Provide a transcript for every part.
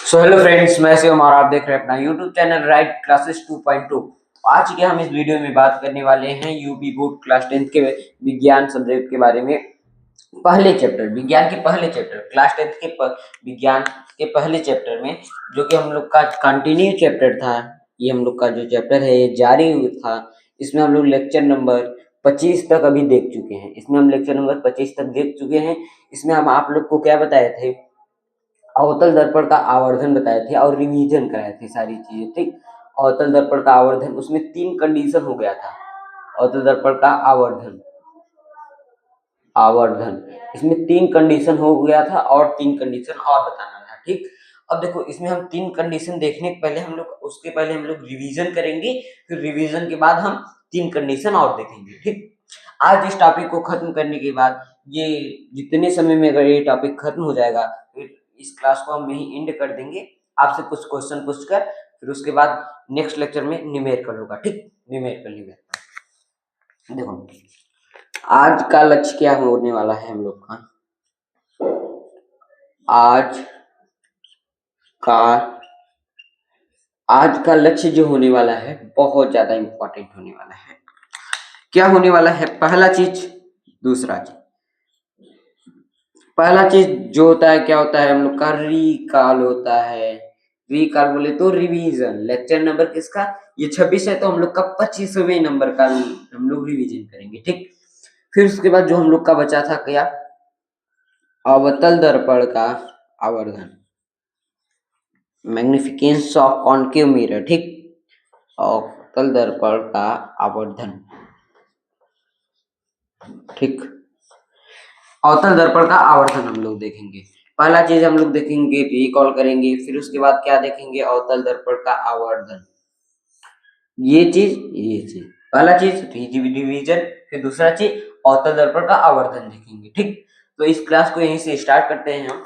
So hello friends, मैं शिवम और आप देख रहे हैं अपना यूट्यूब चैनल राइट क्लासेस 2.2। आज के हम इस वीडियो में बात करने वाले हैं यूपी बोर्ड क्लास 10 के विज्ञान सब्जेक्ट के बारे में। पहले चैप्टर विज्ञान के पहले चैप्टर क्लास 10 के विज्ञान के पहले चैप्टर में, जो कि हम लोग का कंटिन्यू चैप्टर था। ये हम लोग का जो चैप्टर है ये जारी था। इसमें हम लोग लेक्चर नंबर 25 तक अभी देख चुके हैं। इसमें हम लेक्चर नंबर 25 तक देख चुके हैं। इसमें हम आप लोग को क्या बताए थे, अवतल दर्पण का आवर्धन बताए थे और रिवीजन कराए थे सारी चीजें। ठीक, अवतल दर्पण का आवर्धन, उसमें 3 कंडीशन हो गया था। अवतल दर्पण का आवर्धन आवर्धन इसमें 3 कंडीशन हो गया था और 3 कंडीशन और बताना था। ठीक, अब देखो इसमें हम 3 कंडीशन देखने के पहले उसके पहले हम लोग रिवीजन करेंगे। फिर रिवीजन के बाद हम 3 कंडीशन और देखेंगे। ठीक, आज इस टॉपिक को खत्म करने के बाद ये जितने समय में अगर ये टॉपिक खत्म हो जाएगा फिर इस क्लास को हम यहीं एंड कर देंगे। आपसे कुछ क्वेश्चन पूछकर फिर उसके बाद नेक्स्ट लेक्चर में न्यूमेरिकल होगा। ठीक, न्यूमेरिकल देखो आज का लक्ष्य क्या होने वाला है हम लोग का। आज का लक्ष्य जो होने वाला है बहुत ज्यादा इंपॉर्टेंट होने वाला है। क्या होने वाला है? पहला चीज, दूसरा चीज। पहला चीज जो होता है क्या होता है, हम लोग का रिकॉल होता है। रिकॉल बोले तो रिवीजन। लेक्चर नंबर किसका? ये 26 है, तो हम लोग का 25वें नंबर का हम लोग रिवीजन करेंगे। ठीक, फिर उसके बाद जो हम लोग का बचा था क्या, अवतल दर्पण का आवर्धन, मैग्निफिकेंस ऑफ कॉन्केव मिरर। ठीक, अवतल दर्पण का आवर्धन। ठीक, अवतल दर्पण का आवर्धन हम लोग देखेंगे। पहला चीज हम लोग देखेंगे, रिकॉल करेंगे। फिर उसके बाद क्या देखेंगे, अवतल दर्पण का आवर्धन। ये चीज पहला चीज रिवीजन, फिर दूसरा चीज अवतल दर्पण का आवर्धन देखेंगे। ठीक, तो इस क्लास को यहीं से स्टार्ट करते हैं हम।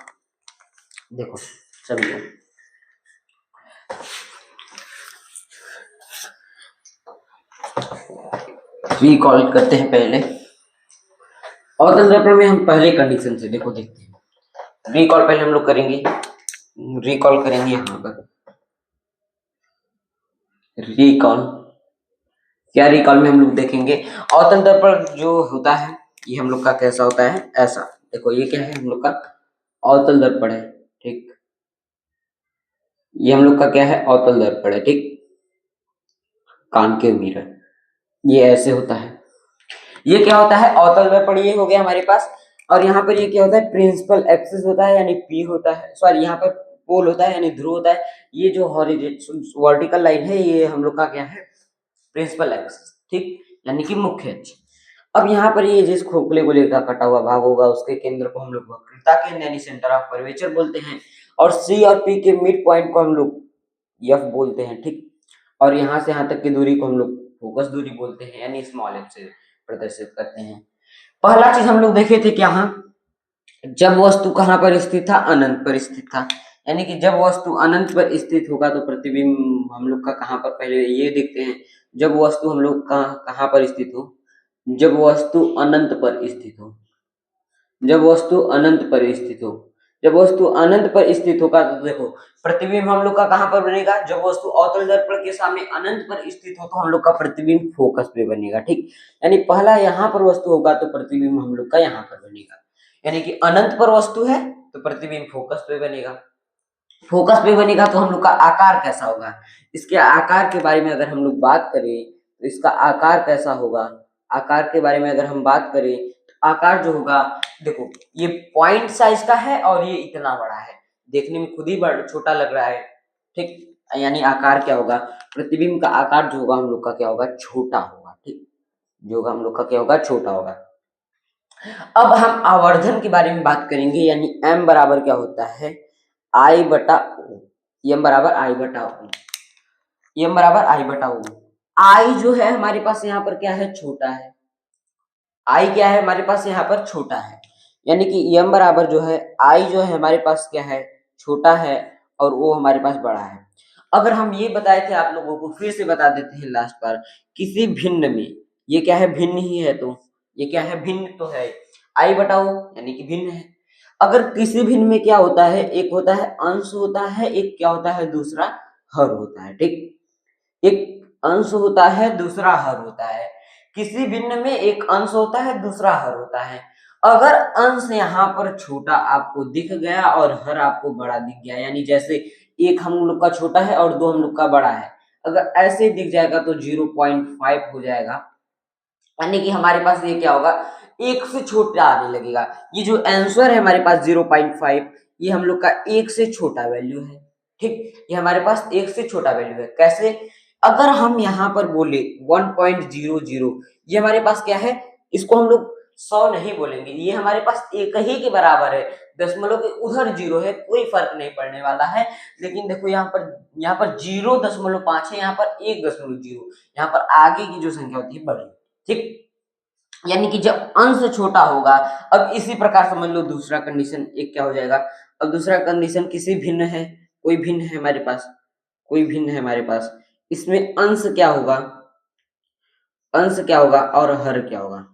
देखो सभी रिकॉल करते हैं। पहले अवतल दर्पण में हम पहले कंडीशन से देखते हैं। रिकॉल पहले हम लोग करेंगे, यहाँ पर रिकॉल। क्या रिकॉल में हम लोग देखेंगे, अवतल दर्पण जो होता है ये हम लोग का कैसा होता है, ऐसा। देखो ये क्या है, हम लोग का अवतल दर्पण है। ठीक, ये हम लोग का क्या है, अवतल दर्पण है। ठीक, कॉन्केव मिरर ये ऐसे होता है। ये क्या होता है, अवतल दर्पण ये हो गया हमारे पास। और यहाँ पर ये क्या होता है, प्रिंसिपल एक्सिस होता है यानी पी होता है, सॉरी यहाँ पर पोल होता है यानी ध्रुव होता है। ये जो वर्टिकल लाइन है ये हम लोग का क्या है, प्रिंसिपल एक्सिस। ठीक, यानी कि मुख्य अक्ष। अब यहाँ पर ये जिस खोखले गोले का कटा हुआ भाग होगा उसके केंद्र को हम लोग वक्रता केंद्र यानी सेंटर ऑफ कर्वेचर बोलते हैं। और सी और पी के मिड पॉइंट को हम लोग एफ बोलते हैं। ठीक, और यहाँ से यहाँ तक की दूरी को हम लोग फोकस दूरी बोलते हैं यानी स्मॉल एफ से प्रदर्शित करते हैं। पहला चीज हम लोग देखे थे क्या, जब वस्तु कहाँ पर स्थित था, अनंत पर स्थित था। यानी कि जब वस्तु अनंत पर स्थित होगा तो प्रतिबिंब हम लोग का कहाँ पर, पहले ये देखते हैं। जब वस्तु हम लोग कहाँ पर स्थित हो, जब वस्तु अनंत पर स्थित हो, जब वस्तु अनंत पर स्थित हो, जब वस्तु अनंत पर स्थित होगा तो देखो प्रतिबिंब हम लोग का कहाँ पर बनेगा, जब वस्तु अवतल दर्पण के सामने अनंत पर स्थित हो तो हम लोग का प्रतिबिंब फोकस पे बनेगा। ठीक, यानी पहला यहाँ पर वस्तु होगा तो प्रतिबिंब हम लोग का यहाँ पर बनेगा। यानी कि अनंत पर वस्तु है तो प्रतिबिंब फोकस पे बनेगा। फोकस पे बनेगा तो हम लोग का आकार कैसा होगा, इसके आकार के बारे में अगर हम लोग बात करें तो इसका आकार कैसा होगा। आकार के बारे में अगर हम बात करें तो आकार जो होगा, देखो ये पॉइंट साइज का है और ये इतना बड़ा है, देखने में खुद ही बड़ा छोटा लग रहा है। ठीक, यानी आकार क्या होगा, प्रतिबिंब का आकार जो होगा हम लोग का क्या होगा, छोटा होगा। ठीक, जो होगा हम लोग का क्या होगा, छोटा होगा। अब हम आवर्धन के बारे में बात करेंगे, यानी m बराबर क्या होता है, आई बटा ओ। एम बराबर आई बटा ओ, एम बराबर आई बटा ओ। आई जो है हमारे पास यहाँ पर क्या है, छोटा है। आई क्या है हमारे पास यहाँ पर, छोटा है। यानी कि एम बराबर जो है, आई जो है हमारे पास क्या है, छोटा है और वो हमारे पास बड़ा है। अगर हम ये बताए थे आप लोगों को, फिर से बता देते हैं लास्ट बार, किसी भिन्न में, ये क्या है, भिन्न ही है, तो ये क्या है, भिन्न तो है, आई बटा ओ यानी कि भिन्न है। अगर किसी भिन्न में क्या होता है, एक होता है अंश होता है, एक क्या होता है, दूसरा हर होता है। ठीक, एक अंश होता है, दूसरा हर होता है। किसी भिन्न में एक अंश होता है, दूसरा हर होता है। अगर अंश यहाँ पर छोटा आपको दिख गया और हर आपको बड़ा दिख गया, यानी जैसे एक हम लोग का छोटा है और दो हम लोग का बड़ा है, अगर ऐसे दिख जाएगा तो 0.5 हो जाएगा, यानी कि हमारे पास ये क्या होगा, एक से छोटा आने लगेगा। ये जो आंसर है हमारे पास 0.5, ये हम लोग का एक से छोटा वैल्यू है। ठीक, ये हमारे पास एक से छोटा वैल्यू है। कैसे? अगर हम यहाँ पर बोले 1.00, ये हमारे पास क्या है, इसको हम लोग 100 नहीं बोलेंगे, ये हमारे पास एक ही के बराबर है। दशमलव के उधर जीरो है, कोई फर्क नहीं पड़ने वाला है। लेकिन देखो यहाँ पर 0.5 है, यहाँ पर 1.0, यहाँ पर आगे की जो संख्या होती है बड़ी। ठीक, यानी कि जब अंश छोटा होगा, अब इसी प्रकार समझ लो दूसरा कंडीशन एक क्या हो जाएगा। अब दूसरा कंडीशन किसी भिन्न है, कोई भिन्न है हमारे पास, कोई भिन्न है हमारे पास, इसमें अंश क्या होगा, अंश क्या होगा और हर क्या होगा।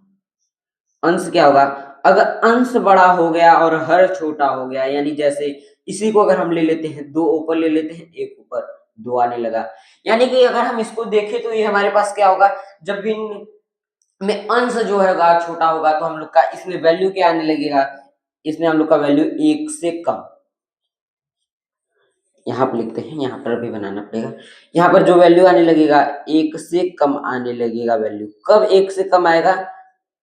अंश क्या होगा, अगर अंश बड़ा हो गया और हर छोटा हो गया, यानी जैसे इसी को अगर हम ले लेते हैं, दो ऊपर ले लेते हैं, एक ऊपर, दो आने लगा, यानी कि अगर हम इसको देखें तो ये हमारे पास क्या होगा, जब भी में अंश जो होगा छोटा होगा तो हम लोग का इसमें वैल्यू क्या आने लगेगा, इसमें हम लोग का वैल्यू एक से कम, यहाँ पर लिखते हैं, यहाँ पर भी बनाना पड़ेगा, यहाँ पर जो वैल्यू आने लगेगा एक से कम आने लगेगा वैल्यू। कब एक से कम आएगा,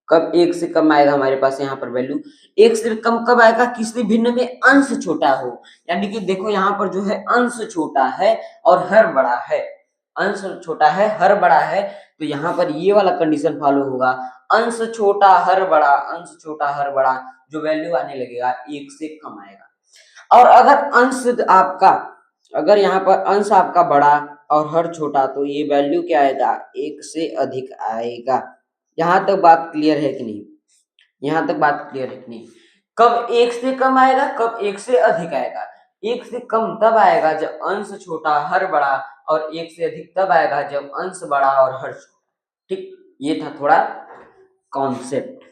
कब एक से कम आएगा हमारे पास यहाँ पर वैल्यू, एक से कम कब आएगा, किसी भिन्न में अंश छोटा हो, यानी कि देखो यहाँ पर जो है अंश छोटा है और हर बड़ा है, अंश छोटा है हर बड़ा है, तो यहाँ पर ये वाला कंडीशन फॉलो होगा, अंश छोटा हर बड़ा, अंश छोटा हर बड़ा, जो वैल्यू आने लगेगा एक से कम आएगा। और अगर अंश आपका, अगर यहाँ पर अंश आपका बड़ा और हर छोटा, तो ये वैल्यू क्या आएगा, एक से अधिक आएगा। यहाँ तक बात क्लियर है कि नहीं, यहाँ तक बात क्लियर है कि नहीं। कब एक से कम आएगा, कब एक से अधिक आएगा, एक से कम तब आएगा जब अंश छोटा हर बड़ा, और एक से अधिक तब आएगा जब अंश बड़ा और हर छोटा। ठीक, ये था थोड़ा कॉन्सेप्ट,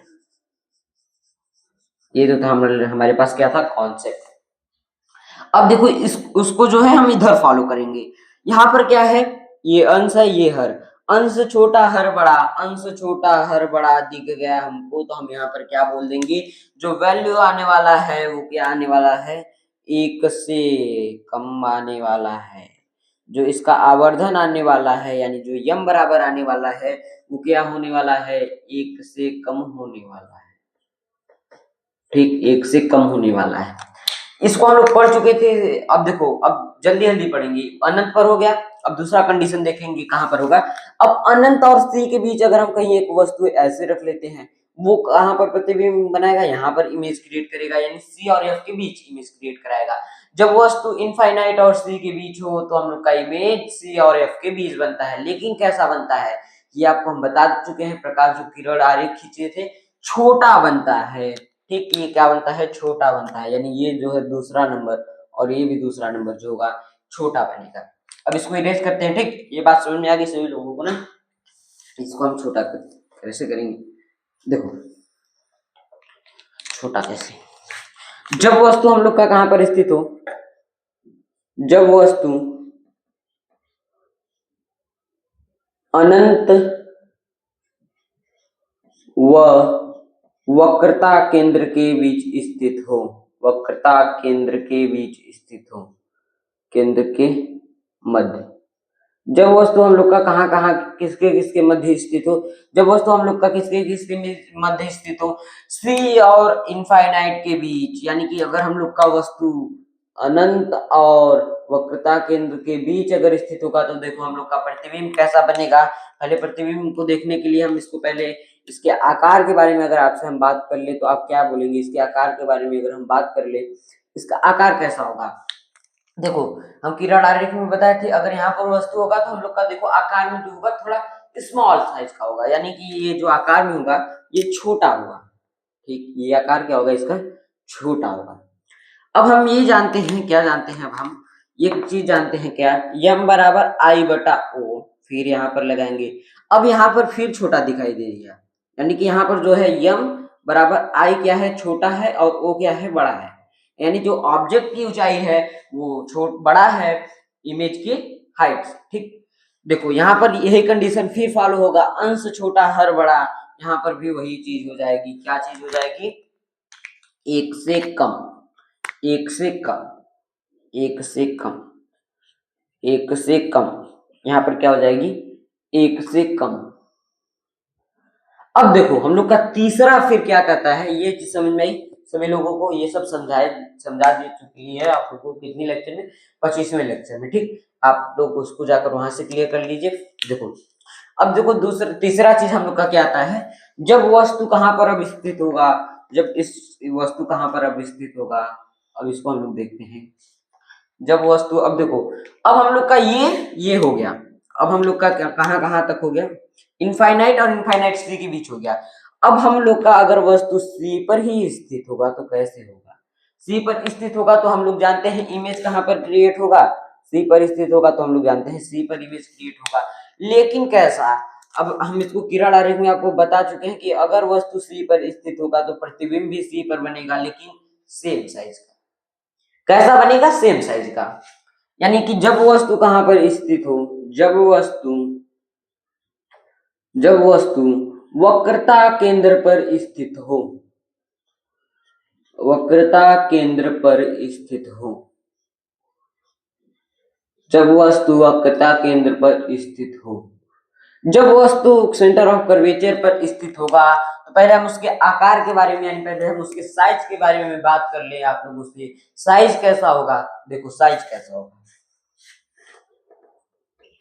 ये तो था हमारे पास क्या था, कॉन्सेप्ट। अब देखो उसको जो है हम इधर फॉलो करेंगे। यहाँ पर क्या है, ये अंश है, ये हर, अंश छोटा हर बड़ा, अंश छोटा हर बड़ा दिख गया हमको, तो हम यहाँ पर क्या बोल देंगे, जो वैल्यू आने वाला है वो क्या आने वाला है, एक से कम आने वाला है। जो इसका आवर्धन आने वाला है, यानी जो यम बराबर आने वाला है, वो क्या होने वाला है, एक से कम होने वाला है। ठीक, एक से कम होने वाला है। इसको हम लोग पढ़ चुके थे। अब देखो, अब जल्दी जल्दी पढ़ेंगे। अनंत पर हो गया, अब दूसरा कंडीशन देखेंगे कहां पर होगा। अब अनंत और सी के बीच अगर हम कहीं एक वस्तु ऐसे रख लेते हैं, वो कहां पर प्रतिबिंब बनाएगा, यहाँ पर इमेज क्रिएट करेगा, यानी सी और एफ के बीच इमेज क्रिएट कराएगा। जब वस्तु इनफाइनाइट और सी के बीच हो तो हम लोग का इमेज सी और एफ के बीच बनता है। लेकिन कैसा बनता है, ये आपको हम बता चुके हैं, प्रकाश जो किरण आरेख खींचे थे, छोटा बनता है। ठीक, ये क्या बनता है, छोटा बनता है, यानी ये जो है दूसरा नंबर और ये भी दूसरा नंबर जो होगा छोटा बनेगा। अब इसको इरेज करते हैं। ठीक, ये बात समझ में आ गई सभी लोगों को ना। इसको हम छोटा कैसे करेंगे, देखो छोटा कैसे, जब वस्तु हम लोग का कहां पर स्थित हो, जब वस्तु अनंत व वक्रता केंद्र के बीच स्थित हो, वक्रता केंद्र के बीच स्थित हो, केंद्र के मध्य, जब वस्तु हम लोग का कहाँ कहाँ किसके किसके मध्य स्थित हो, जब वस्तु हम लोग का किसके किसके मध्य स्थित हो, सी और इनफाइनाइट के बीच, यानी कि अगर हम लोग का वस्तु अनंत और वक्रता केंद्र के बीच अगर स्थित होगा, तो देखो हम लोग का प्रतिबिंब कैसा बनेगा। पहले प्रतिबिंब को देखने के लिए हम इसको पहले इसके आकार के बारे में अगर आपसे हम बात कर ले, तो आप क्या बोलेंगे, इसके आकार के बारे में अगर हम बात कर ले, इसका आकार कैसा होगा। देखो, हम किरण आरेख में बताए थे, अगर यहाँ पर वस्तु होगा तो हम लोग का देखो आकार में जो होगा थोड़ा स्मॉल साइज का होगा, यानी कि ये जो आकार में होगा ये छोटा होगा। ठीक, ये आकार क्या होगा, इसका छोटा होगा। अब हम ये जानते हैं, क्या जानते हैं, अब हम एक चीज जानते हैं, क्या, यम बराबर आई बटा ओ, फिर यहाँ पर लगाएंगे। अब यहाँ पर फिर छोटा दिखाई दे दिया, यानी कि यहाँ पर जो है यम बराबर आई क्या है, छोटा है, और ओ क्या है, बड़ा है। यानी जो ऑब्जेक्ट की ऊंचाई है वो बड़ा है इमेज की हाइट। ठीक, देखो यहाँ पर यही कंडीशन फिर फॉलो होगा, अंश छोटा हर बड़ा। यहाँ पर भी वही चीज हो जाएगी, क्या चीज हो जाएगी, एक से कम, एक से कम, एक से कम, एक से कम। यहाँ पर क्या हो जाएगी, एक से कम। अब देखो हम लोग का तीसरा फिर क्या कहता है, ये चीज समझ में आई सभी लोगों को, ये सब समझा दे चुकी है आप लोगों को कितनी लेक्चर में, 25वें लेक्चर में। ठीक, आप लोग उसको जाकर वहां से क्लियर कर लीजिए। देखो अब देखो तीसरा चीज हम लोग का क्या आता है, जब वस्तु कहां पर अब स्थित होगा, जब इस वस्तु कहां पर अब स्थित होगा। अब इसको हम लोग देखते हैं, जब वस्तु, अब देखो अब हम लोग का ये हो गया, अब हम लोग का कहां कहां तक हो गया, इनफाइनाइट और इनफाइनाइट सी के बीच हो गया। अब हम लोग का अगर वस्तु सी पर ही स्थित होगा तो कैसे होगा, सी पर स्थित होगा तो हम लोग जानते हैं इमेज कहां पर क्रिएट होगा, सी पर स्थित होगा तो हम लोग जानते हैं सी पर इमेज क्रिएट होगा। लेकिन कैसा, अब हम इसको किरण आरेख में आपको बता चुके हैं कि अगर वस्तु सी पर स्थित होगा तो प्रतिबिंब भी सी पर बनेगा, लेकिन सेम साइज का। कैसा बनेगा, सेम साइज का। यानी कि जब वस्तु कहां पर स्थित हो, जब वस्तु वक्रता केंद्र पर स्थित हो, वक्रता केंद्र पर स्थित हो, जब वस्तु वक्रता केंद्र पर स्थित हो, जब वस्तु सेंटर ऑफ कर्वेचर पर स्थित होगा, तो पहले हम उसके आकार के बारे में, यानी पहले हम उसके साइज के बारे में बात कर ले आप लोगों से। साइज कैसा होगा, देखो साइज कैसा होगा,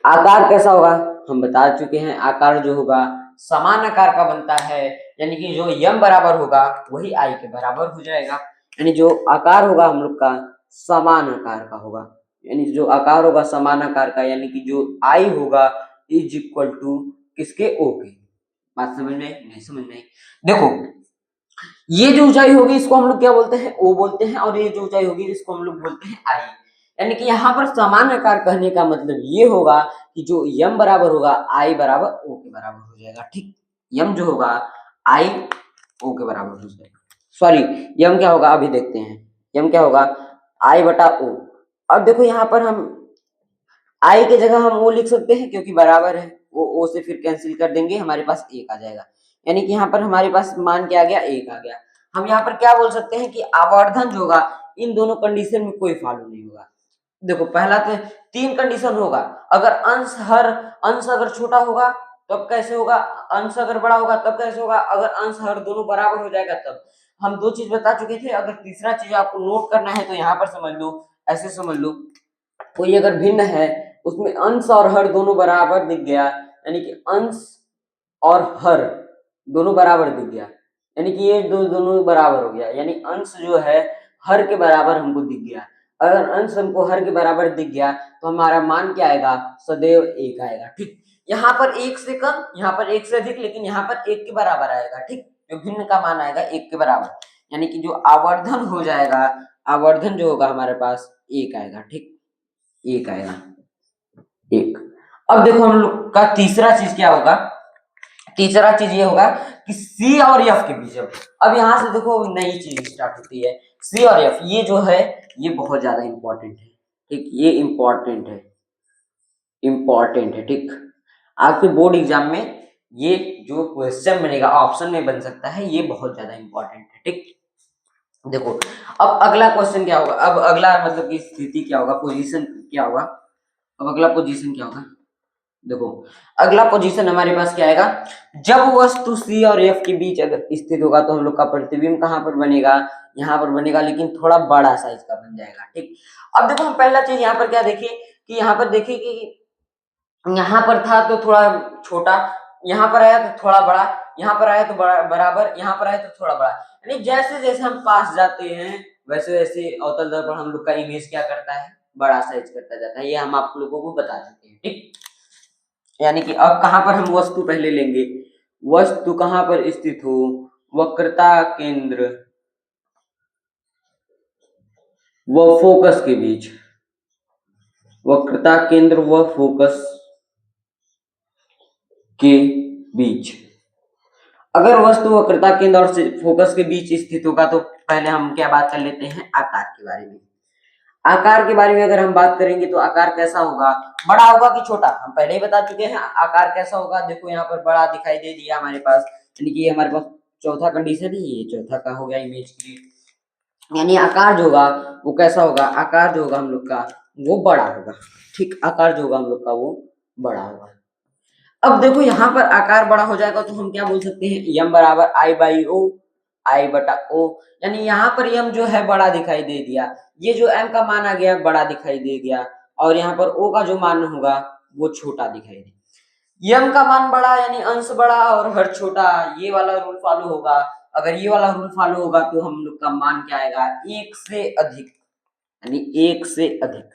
आकार कैसा होगा, हम बता चुके हैं आकार जो होगा समान आकार का बनता है। यानी कि जो यम बराबर होगा वही आई के बराबर हो जाएगा। यानी जो आकार होगा हम लोग का समान आकार का होगा, यानी जो आकार होगा समान आकार का, यानी कि जो आई होगा इज इक्वल टू किसके, ओ के। बात समझ में नहीं, समझ में। देखो ये जो ऊंचाई होगी इसको हम लोग क्या बोलते हैं, ओ बोलते हैं, और ये जो ऊंचाई होगी इसको हम लोग बोलते हैं आई। यानी कि यहाँ पर समान आकार कहने का मतलब ये होगा कि जो यम बराबर होगा आई बराबर ओ के बराबर हो जाएगा। ठीक, यम जो होगा आई ओ के बराबर हो जाएगा, सॉरी यम क्या होगा अभी देखते हैं, यम क्या होगा आई बटा ओ। अब देखो यहाँ पर हम आई की जगह हम ओ लिख सकते हैं क्योंकि बराबर है, वो ओ से फिर कैंसिल कर देंगे, हमारे पास एक आ जाएगा। यानी कि यहाँ पर हमारे पास मान क्या आ गया, एक आ गया। हम यहाँ पर क्या बोल सकते हैं कि आवर्धन जो होगा इन दोनों कंडीशन में कोई फॉलो नहीं होगा। देखो पहला तो 3 कंडीशन होगा, अगर अंश अगर छोटा होगा तब कैसे होगा, अंश अगर बड़ा होगा तब कैसे होगा, अगर अंश हर दोनों बराबर हो जाएगा तब। हम 2 चीज बता चुके थे, अगर तीसरा चीज आपको नोट करना है तो यहाँ पर समझ लो, ऐसे समझ लो, कोई अगर भिन्न है उसमें अंश और हर दोनों बराबर दिख गया, यानी कि अंश और हर दोनों बराबर दिख गया, यानी कि ये दोनों बराबर हो गया, यानी अंश जो है हर के बराबर हमको दिख गया। अगर अंश हमको हर के बराबर दिख गया तो हमारा मान क्या आएगा, सदैव एक आएगा। ठीक, यहाँ पर एक से कम, यहाँ पर एक से अधिक, लेकिन यहाँ पर एक के बराबर आएगा। ठीक, जो भिन्न का मान आएगा एक के बराबर, यानी कि जो आवर्धन हो जाएगा, आवर्धन जो होगा हमारे पास एक आएगा। ठीक, एक आएगा, एक। अब देखो हम लोग का तीसरा चीज क्या होगा, तीसरा चीज ये होगा कि सी और एफ के बीच, अब यहां से देखो नई चीज स्टार्ट होती है। सी और एफ ये जो है ये बहुत ज्यादा इंपॉर्टेंट है। ठीक, ये इंपॉर्टेंट है, इंपॉर्टेंट है। ठीक, आपके बोर्ड एग्जाम में ये जो क्वेश्चन बनेगा ऑप्शन में बन सकता है, ये बहुत ज्यादा इंपॉर्टेंट है। ठीक, देखो अब अगला क्वेश्चन क्या होगा, अब अगला मतलब की स्थिति क्या होगा, पोजीशन क्या होगा, अब अगला पोजीशन क्या होगा, देखो अगला पोजीशन हमारे पास क्या आएगा, जब वस्तु सी और एफ के बीच अगर स्थित होगा तो हम लोग का प्रतिबिंब कहां पर बनेगा, यहाँ पर बनेगा, लेकिन थोड़ा बड़ा साइज का बन जाएगा। ठीक, अब देखो हम पहला चीज यहाँ पर क्या देखें कि यहाँ पर देखिए कि यहाँ पर था तो थोड़ा छोटा, यहाँ पर आया तो थोड़ा बड़ा, यहाँ पर आया तो बड़ा बराबर, यहाँ पर आया तो थोड़ा बड़ा। यानी जैसे जैसे हम पास जाते हैं वैसे वैसे अवतल दर्पण हम लोग का इमेज क्या करता है, बड़ा साइज करता जाता है। ये हम आप लोगों को बता चुके हैं। ठीक, यानी कि अब कहां पर हम वस्तु पहले लेंगे, वस्तु कहां पर स्थित हो, वक्रता केंद्र व फोकस के बीच, वक्रता केंद्र व फोकस के बीच। अगर वस्तु वक्रता केंद्र और फोकस के बीच स्थित होगा तो पहले हम क्या बात कर लेते हैं, आकार के बारे में। आकार के बारे में अगर हम बात करेंगे तो आकार कैसा होगा, बड़ा होगा कि छोटा, हम पहले ही बता चुके हैं आकार कैसा होगा। देखो यहाँ पर बड़ा दिखाई दे दिया हमारे पास, यानी कि हमारे पास चौथा कंडीशन ही, ये चौथा का हो गया इमेज क्रिएट। यानी आकार जो होगा वो कैसा होगा, आकार जो होगा हम लोग का वो बड़ा होगा। ठीक, आकार जो होगा हम लोग का वो बड़ा होगा। अब देखो यहाँ पर आकार बड़ा हो जाएगा तो हम क्या बोल सकते हैं, यम बराबर आई बाई ओ, आई बटा ओ। यानी यहाँ पर यम जो है बड़ा दिखाई दे दिया, ये जो एम का मान आ गया बड़ा दिखाई दे गया, और यहाँ पर ओ का जो मान होगा वो छोटा दिखाई दे। यम का मान बड़ा यानी अंश बड़ा और हर छोटा, ये वाला रूल फॉलो होगा। अगर ये वाला रूल फॉलो होगा तो हम लोग का मान क्या आएगा, एक से अधिक, यानी एक से अधिक।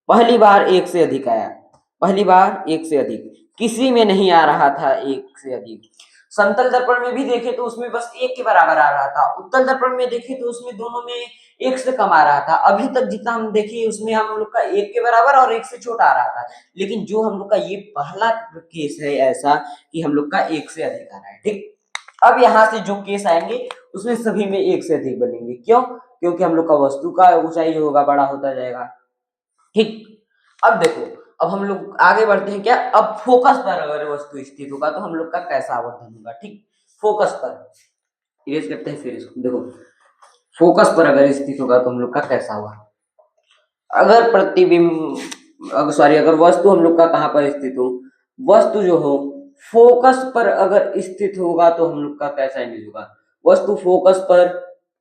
पहली बार एक से अधिक आया, पहली बार एक से अधिक, किसी में नहीं आ रहा था एक से अधिक। समतल दर्पण में भी देखे तो उसमें बस एक के बराबर आ रहा था, उत्तल दर्पण में देखे तो उसमें दोनों में एक से कम आ रहा था। अभी तक जितना हम देखे उसमें हम लोग का एक के बराबर और एक से छोटा आ रहा था, लेकिन जो हम लोग का ये पहला केस है ऐसा कि हम लोग का एक से अधिक आ रहा है। ठीक, अब यहाँ से जो केस आएंगे उसमें सभी में एक से अधिक बनेंगे। क्यों? क्योंकि हम लोग का वस्तु का ऊंचाई जो होगा बड़ा होता जाएगा। ठीक, अब देखो, अब हम लोग आगे बढ़ते हैं क्या, अब फोकस पर अगर वस्तु स्थित होगा तो हम लोग का कैसा आवर्धन होगा। ठीक, फोकस पर इरेज करते हैं फिर इसको। देखो फोकस पर अगर स्थित होगा तो हम लोग का कैसा होगा, अगर प्रतिबिंब अगर वस्तु हम लोग का कहां पर स्थित हो, वस्तु जो हो फोकस पर अगर स्थित होगा तो हम लोग का कैसा इमेज होगा। वस्तु फोकस पर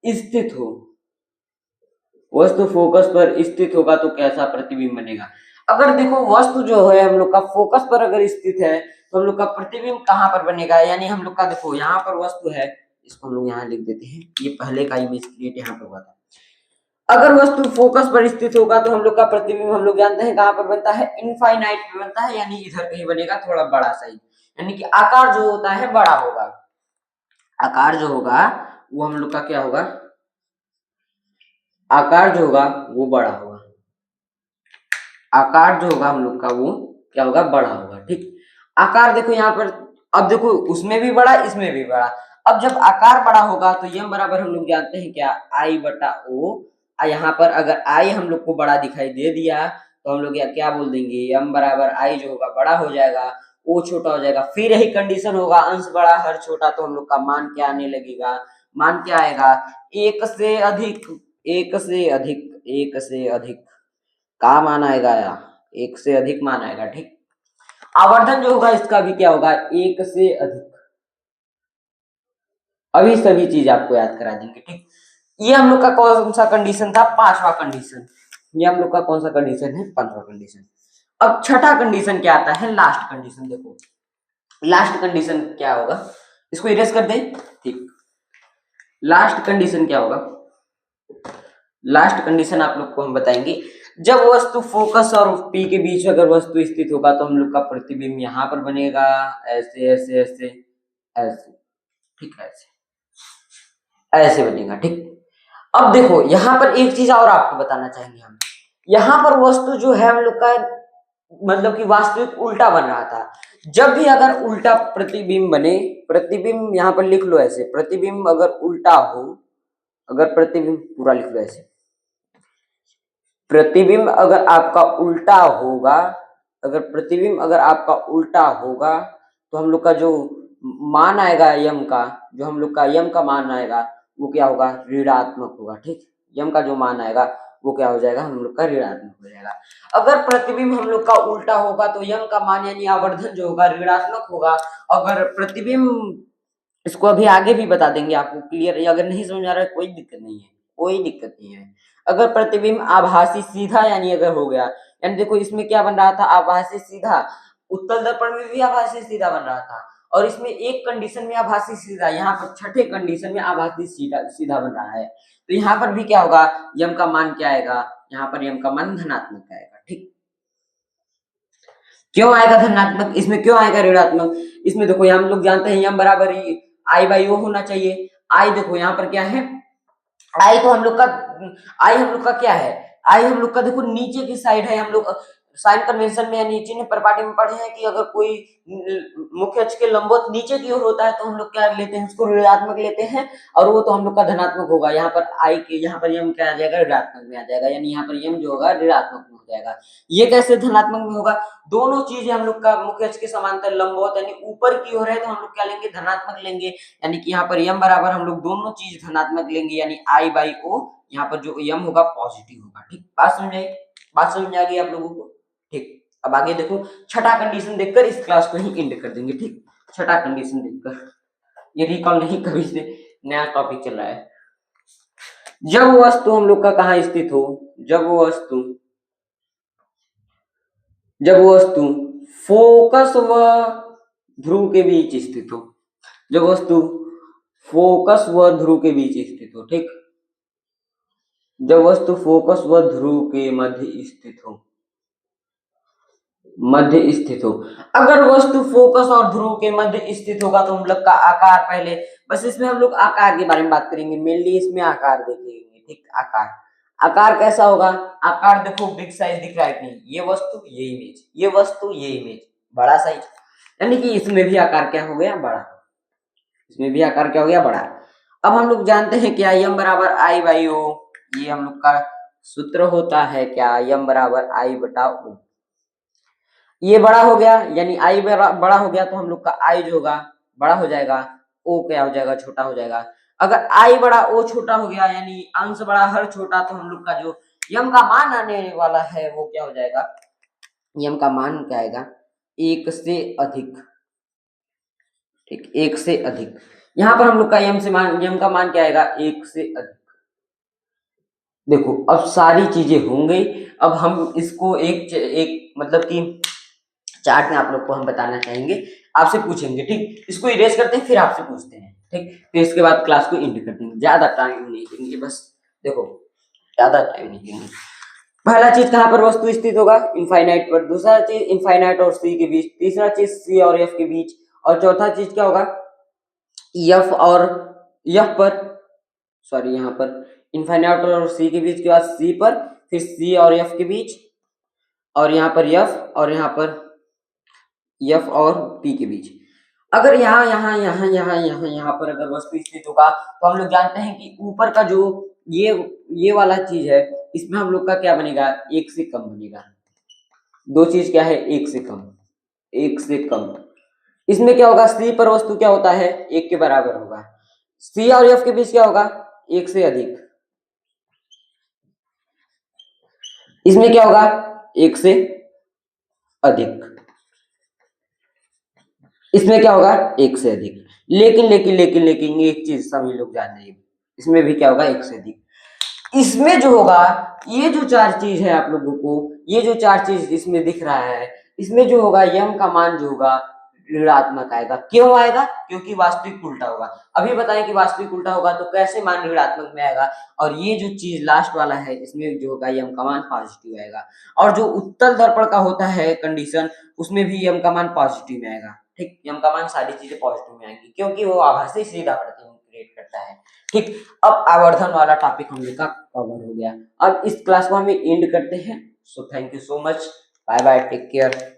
स्थित हो, वस्तु फोकस पर स्थित होगा तो कैसा प्रतिबिंब बनेगा। अगर देखो वस्तु जो है हम लोग का फोकस पर अगर स्थित है तो हम लोग का प्रतिबिंब कहां पर बनेगा, यानी हम लोग का देखो यहाँ पर वस्तु है, इसको हम लोग यहाँ लिख देते हैं, ये पहले का इमेज क्रिएट यहाँ पर हुआ था। अगर वस्तु फोकस पर स्थित होगा तो हम लोग का प्रतिबिंब हम लोग जानते हैं कहां पर बनता है, इनफाइनाइट पे बनता है, यानी इधर कहीं बनेगा थोड़ा बड़ा साइज, यानी कि आकार जो होता है बड़ा होगा। आकार जो होगा वो हम लोग का क्या होगा, आकार जो होगा वो बड़ा होगा। आकार जो होगा हम लोग का वो क्या होगा, बड़ा होगा। ठीक, आकार देखो यहाँ पर, अब देखो उसमें भी बड़ा इसमें भी बड़ा। अब जब आकार बड़ा होगा तो यम बराबर हम लोग जानते हैं क्या, आई बटा ओ। यहाँ पर अगर आई हम लोग को बड़ा दिखाई दे दिया तो हम लोग क्या बोल देंगे, यम बराबर आई जो होगा बड़ा हो जाएगा, ओ छोटा हो जाएगा। फिर यही कंडीशन होगा, अंश बड़ा हर छोटा, तो हम लोग का मान क्या आने लगेगा, मान क्या आएगा, एक से अधिक, एक से अधिक, एक से अधिक का मान आएगा या एक से अधिक मान आएगा। ठीक, आवर्धन जो होगा इसका भी क्या होगा, एक से अधिक। अभी सभी चीज आपको याद करा देंगे। ठीक, ये हम लोग का कौन सा कंडीशन था, पांचवा कंडीशन। ये हम लोग का कौन सा कंडीशन है, पांचवा कंडीशन। अब छठा कंडीशन क्या आता है, लास्ट कंडीशन। देखो लास्ट कंडीशन क्या होगा, इसको इरेज कर दे। ठीक, लास्ट कंडीशन क्या होगा, लास्ट कंडीशन आप लोग को हम बताएंगे, जब वस्तु फोकस और पी के बीच अगर वस्तु स्थित होगा तो हम लोग का प्रतिबिंब यहाँ पर बनेगा, ऐसे ऐसे ऐसे ऐसे। ठीक है, ऐसे ऐसे बनेगा। ठीक, अब देखो यहाँ पर एक चीज और आपको बताना चाहेंगे हम, यहाँ पर वस्तु जो है हम लोग का मतलब कि वास्तविक उल्टा बन रहा था। जब भी अगर उल्टा प्रतिबिंब बने, प्रतिबिंब यहाँ पर लिख लो ऐसे, प्रतिबिंब अगर उल्टा हो, अगर प्रतिबिंब पूरा लिख लो ऐसे, प्रतिबिंब अगर आपका उल्टा होगा, अगर प्रतिबिंब अगर आपका उल्टा होगा तो हम लोग का जो मान आएगा यम का, जो हम लोग का यम का मान आएगा वो क्या होगा, ऋणात्मक होगा। ठीक, यम का जो मान आएगा वो क्या हो जाएगा, हम लोग का ऋणात्मक हो जाएगा। अगर प्रतिबिंब हम लोग का उल्टा होगा तो यम का मान यानी आवर्धन जो होगा ऋणात्मक होगा। अगर प्रतिबिंब, इसको अभी आगे भी बता देंगे आपको क्लियर, अगर नहीं समझ आ रहा है कोई दिक्कत नहीं है, कोई दिक्कत नहीं है। अगर प्रतिबिंब आभासी सीधा यानी अगर हो गया, यानी देखो इसमें क्या बन रहा था, आभासी सीधा, उत्तल दर्पण में भी आभासी सीधा बन रहा था, और इसमें एक कंडीशन में आभासी सीधा, यहाँ पर छठे कंडीशन में आभासी सीधा सीधा बन रहा है। तो यहाँ पर भी क्या होगा, यम का मान क्या आएगा, यहाँ पर यम का मान धनात्मक आएगा। ठीक, क्यों आएगा धनात्मक, इसमें क्यों आएगा ऋणात्मक, इसमें देखो हम लोग जानते हैं यम बराबर ही आई बाई ओ होना चाहिए। आई देखो यहाँ पर क्या है, आई तो हम लोग का, आई हम लोग का क्या है, आई हम लोग का देखो नीचे की साइड है, हम लोग साइन कन्वेंशन में यानी चिन्ह प्रपाटी में पढ़े हैं कि अगर कोई मुख्य अक्ष के लंबवत नीचे की ओर होता है तो हम लोग क्या लेते हैं, उसको ऋणात्मक लेते हैं, और वो तो हम लोग का धनात्मक होगा। यहाँ पर आई के यहाँ पर यम क्या आ जाएगा, ऋणात्मक में आ जाएगा, यानी यहाँ पर यम जो होगा ऋणात्मक में हो जाएगा। ये कैसे धनात्मक में होगा, दोनों चीजें हम लोग का मुख्य अक्ष के समांतर लंबवत यानी ऊपर की ओर है तो हम लोग क्या लेंगे, धनात्मक लेंगे, यानी कि यहाँ पर यम बराबर हम लोग दोनों चीज धनात्मक लेंगे, यानी आई बाई ओ, यहाँ पर जो यम होगा पॉजिटिव होगा। ठीक, बात समझ आ गई आप लोगों को। ठीक, अब आगे देखो, छठा कंडीशन देखकर इस क्लास को ही एंड कर देंगे। ठीक, छठा कंडीशन देखकर, ये रिकॉल नहीं, कभी से नया टॉपिक चल रहा है। जब वस्तु हम लोग का कहाँ स्थित हो, जब वस्तु फोकस व ध्रुव के बीच स्थित हो, जब वस्तु फोकस व ध्रुव के बीच स्थित हो। ठीक, जब वस्तु फोकस व ध्रुव के मध्य स्थित हो, अगर वस्तु फोकस और ध्रुव के मध्य स्थित होगा तो हम लोग का आकार, पहले बस इसमें हम लोग आकार के बारे में बात करेंगे, मेनली इसमें आकार देखेंगे। ठीक, आकार कैसा होगा, आकार देखो बिग साइज दिख रहा है कि नहीं, ये वस्तु ये इमेज, ये वस्तु ये इमेज, बड़ा साइज, यानी कि इसमें भी आकार क्या हो गया, बड़ा, इसमें भी आकार क्या हो गया, बड़ा। अब हम लोग जानते हैं क्या, यम बराबर आई बाई ओ, ये हम लोग का सूत्र होता है क्या, यम बराबर आई बटा ओ। ये बड़ा हो गया, यानी आई बड़ा हो गया तो हम लोग का आई जो होगा बड़ा हो जाएगा, ओ क्या हो जाएगा, छोटा हो जाएगा। अगर आई बड़ा ओ छोटा हो गया, यानी अंश बड़ा हर छोटा, तो हम लोग का जो यम का मान आने वाला है वो क्या हो जाएगा, यम का मान क्या आएगा, एक से अधिक। ठीक, एक से अधिक, यहाँ पर हम लोग का यम का मान क्या आएगा, एक से अधिक। देखो अब सारी चीजें होंगी, अब हम इसको एक मतलब कि चार्ट में आप लोग को हम बताना चाहेंगे, आपसे पूछेंगे। ठीक, इसको इरेज करते हैं फिर आपसे पूछते हैं। ठीक, फिर इसके बाद क्लास को एंड कर देंगे, ज्यादा टाइम नहीं देंगे, बस देखो ज्यादा टाइम नहीं देंगे। पहला चीज कहाँ पर वस्तु स्थित होगा, इनफाइनाइट पर, दूसरा चीज इनफाइनाइट और सी के बीच, तीसरा चीज सी और एफ के बीच, और चौथा चीज क्या होगा, एफ और एफ पर, सॉरी यहाँ पर इनफाइनाइट और सी के बीच के बाद सी पर, फिर सी और एफ के बीच, और यहाँ पर एफ, और यहाँ पर एफ और पी के बीच। अगर यहाँ पर अगर वस्तु स्थित होगा तो हम लोग जानते हैं कि ऊपर का जो ये वाला चीज है, इसमें हम लोग का क्या बनेगा, एक से कम बनेगा। दो चीज क्या है, एक से कम, एक से कम। इसमें क्या होगा, सी पर वस्तु क्या होता है, एक के बराबर होगा। सी और एफ के बीच क्या होगा, एक से अधिक। इसमें क्या होगा, एक से अधिक। इसमें क्या होगा, एक से अधिक। लेकिन एक चीज सभी लोग जान रहे हैं, इसमें भी क्या होगा, एक से अधिक। इसमें जो होगा, ये जो चार चीज है आप लोगों को, ये जो चार चीज इसमें दिख रहा है, इसमें जो होगा यम का मान जो होगा ऋणात्मक आएगा। क्यों आएगा, क्योंकि वास्तविक उल्टा होगा। अभी बताएं कि वास्तविक उल्टा होगा तो कैसे मान ऋणात्मक में आएगा, और ये जो चीज लास्ट वाला है इसमें जो होगा यम का मान पॉजिटिव आएगा। और जो उत्तल दर्पण का होता है कंडीशन, उसमें भी यम का मान पॉजिटिव में आएगा। ठीक, यम का मान सारी चीजें पॉजिटिव में आएंगी, क्योंकि वो आभासी सीधा प्रतिबिंब क्रिएट करता है। ठीक, अब आवर्धन वाला टॉपिक हम लोग का कवर हो गया। अब इस क्लास को हम एंड करते हैं। So thank you so much, bye bye, take care.